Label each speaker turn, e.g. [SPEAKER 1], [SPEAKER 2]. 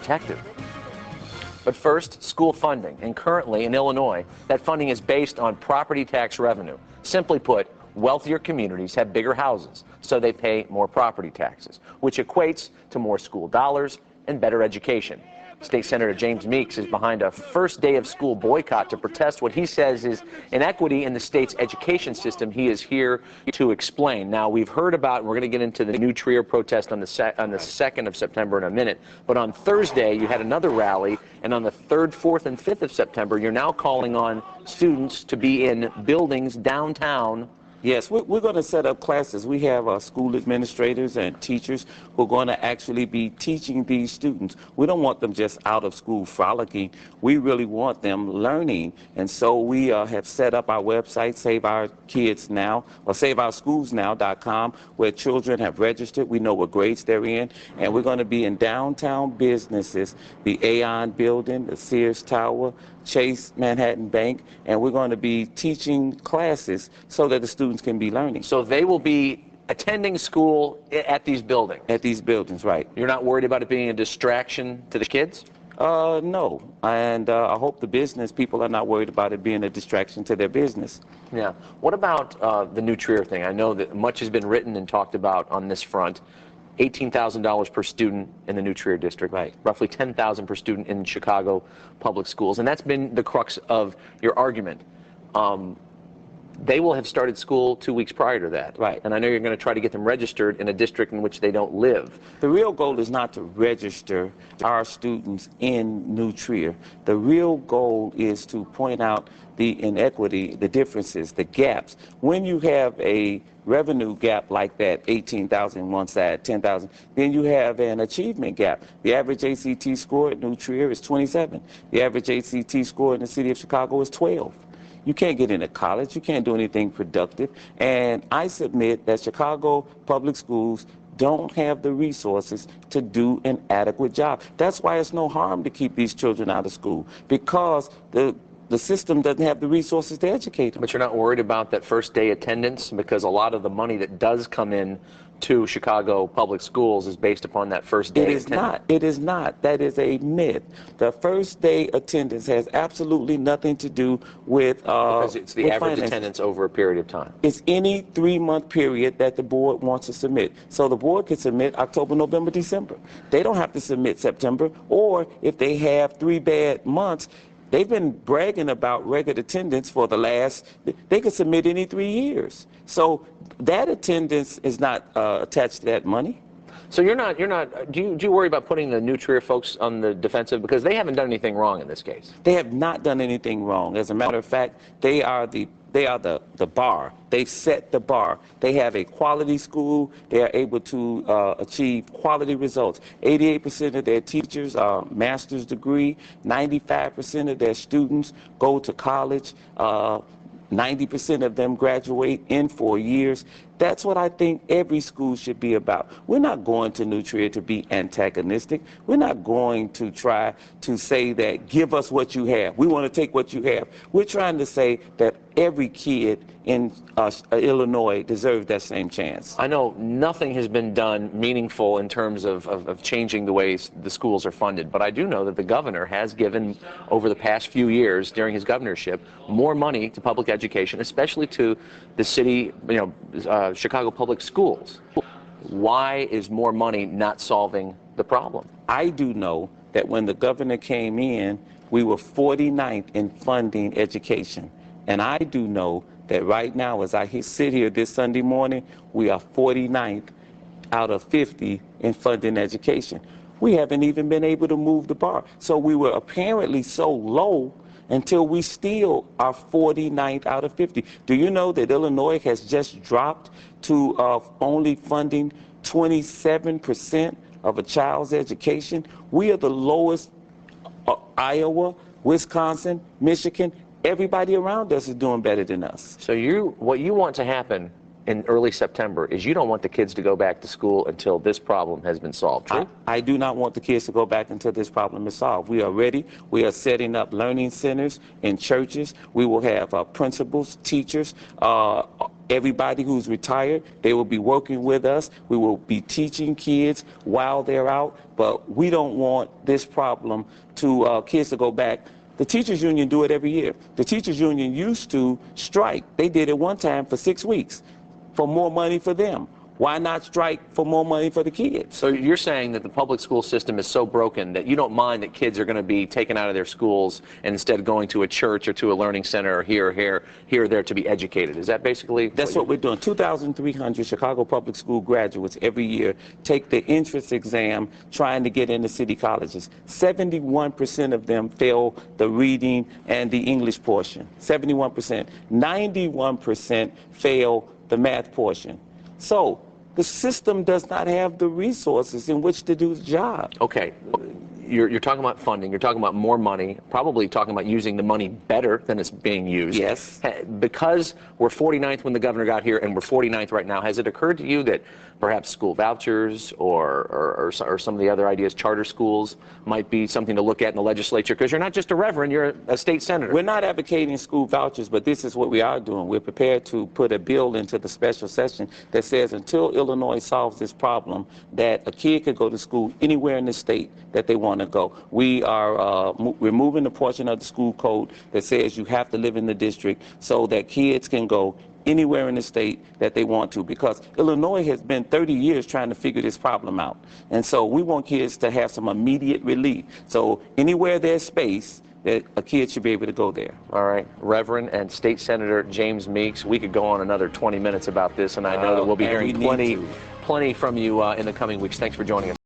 [SPEAKER 1] protective. But first, school funding. And currently in Illinois, that funding is based on property tax revenue. Simply put, wealthier communities have bigger houses, so they pay more property taxes, which equates to more school dollars and better education. State Senator James Meeks is behind a first day of school boycott to protest what he says is inequity in the state's education system. He is here to explain. Now, we've heard about, and we're going to get into the New Trier protest on the 2nd of September in a minute, but on Thursday you had another rally, and on the 3rd, 4th, and 5th of September you're now calling on students to be in buildings downtown.
[SPEAKER 2] Yes, we're going to set up classes. We have school administrators and teachers who are going to actually be teaching these students. We don't want them just out of school frolicking. We really want them learning. And so we have set up our website, Save Our Kids Now, or SaveOurSchoolsNow.com, where children have registered. We know what grades they're in. And we're going to be in downtown businesses, the Aon Building, the Sears Tower, Chase Manhattan Bank, and we're going to be teaching classes so that the students can be learning.
[SPEAKER 1] So they will be attending school at these buildings?
[SPEAKER 2] At these buildings, right.
[SPEAKER 1] You're not worried about it being a distraction to the kids?
[SPEAKER 2] No, and I hope the business people are not worried about it being a distraction to their business.
[SPEAKER 1] Yeah. What about the New Trier thing? I know that much has been written and talked about on this front. $18,000 per student in the New Trier district,
[SPEAKER 2] right.
[SPEAKER 1] Roughly $10,000 per student in Chicago public schools, and that's been the crux of your argument. They will have started school 2 weeks prior to that,
[SPEAKER 2] right?
[SPEAKER 1] And I know you're going to try to get them registered in a district in which they don't live.
[SPEAKER 2] The real goal is not to register our students in New Trier. The real goal is to point out the inequity, the differences, the gaps. When you have a revenue gap like that, 18,000 one side, 10,000, then you have an achievement gap. The average ACT score at New Trier is 27. The average ACT score in the city of Chicago is 12. You can't get into college. You can't do anything productive. And I submit that Chicago public schools don't have the resources to do an adequate job. That's why it's no harm to keep these children out of school, because the system doesn't have the resources to educate them.
[SPEAKER 1] But you're not worried about that first day attendance, because a lot of the money that does come in to Chicago public schools is based upon that first day attendance.
[SPEAKER 2] Not. It is not. That is a myth. The first day attendance has absolutely nothing to do with
[SPEAKER 1] because it's the average
[SPEAKER 2] finance.
[SPEAKER 1] Attendance over a period of time.
[SPEAKER 2] It's any 3-month period that the board wants to submit. So the board can submit October, November, December. They don't have to submit September, or if they have 3 bad months, they've been bragging about record attendance for the last, they could submit any 3 years. So that attendance is not attached to that money.
[SPEAKER 1] So do you worry about putting the New Trier folks on the defensive, because they haven't done anything wrong in this case?
[SPEAKER 2] They have not done anything wrong. As a matter of fact, they are the bar. They set the bar. They have a quality school. They are able to achieve quality results. 88% of their teachers are master's degree. 95% of their students go to college. 90% of them graduate in 4 years. That's what I think every school should be about. We're not going to New Trier to be antagonistic. We're not going to try to say that, give us what you have. We want to take what you have. We're trying to say that every kid in Illinois deserves that same chance.
[SPEAKER 1] I know nothing has been done meaningful in terms of changing the ways the schools are funded, but I do know that the governor has given, over the past few years during his governorship, more money to public education, especially to the city, Chicago public schools. Why is more money not solving the problem?
[SPEAKER 2] I do know that when the governor came in, we were 49th in funding education. And I do know that right now, as I sit here this Sunday morning, we are 49th out of 50 in funding education. We haven't even been able to move the bar. So we were apparently so low until we still are 49th out of 50. Do you know that Illinois has just dropped to only funding 27% of a child's education? We are the lowest. Iowa, Wisconsin, Michigan, everybody around us is doing better than us.
[SPEAKER 1] So what you want to happen in early September is you don't want the kids to go back to school until this problem has been solved, true?
[SPEAKER 2] I do not want the kids to go back until this problem is solved. We are ready. We are setting up learning centers in churches. We will have principals, teachers, everybody who's retired. They will be working with us. We will be teaching kids while they're out, but we don't want this problem to kids to go back. The teachers union do it every year. The teachers union used to strike. They did it one time for 6 weeks for more money for them. Why not strike for more money for the kids?
[SPEAKER 1] So you're saying that the public school system is so broken that you don't mind that kids are going to be taken out of their schools and instead going to a church or to a learning center or here or there to be educated. Is that basically?
[SPEAKER 2] That's what we're doing. 2,300 Chicago public school graduates every year take the entrance exam trying to get into city colleges. 71% of them fail the reading and the English portion. 71%. 91% fail the math portion. So the system does not have the resources in which to do the job.
[SPEAKER 1] Okay. You're talking about funding, you're talking about more money, probably talking about using the money better than it's being used.
[SPEAKER 2] Yes.
[SPEAKER 1] Because we're 49th when the governor got here and we're 49th right now, has it occurred to you that perhaps school vouchers or some of the other ideas, charter schools, might be something to look at in the legislature? Because you're not just a reverend, you're a state senator.
[SPEAKER 2] We're not advocating school vouchers, but this is what we are doing. We're prepared to put a bill into the special session that says until Illinois solves this problem, that a kid could go to school anywhere in the state that they want to go. We are removing the portion of the school code that says you have to live in the district so that kids can go anywhere in the state that they want to, because Illinois has been 30 years trying to figure this problem out. And so we want kids to have some immediate relief. So anywhere there's space, that a kid should be able to go there.
[SPEAKER 1] All right. Reverend and State Senator James Meeks, we could go on another 20 minutes about this, and I know that we'll be hearing plenty from you in the coming weeks. Thanks for joining us.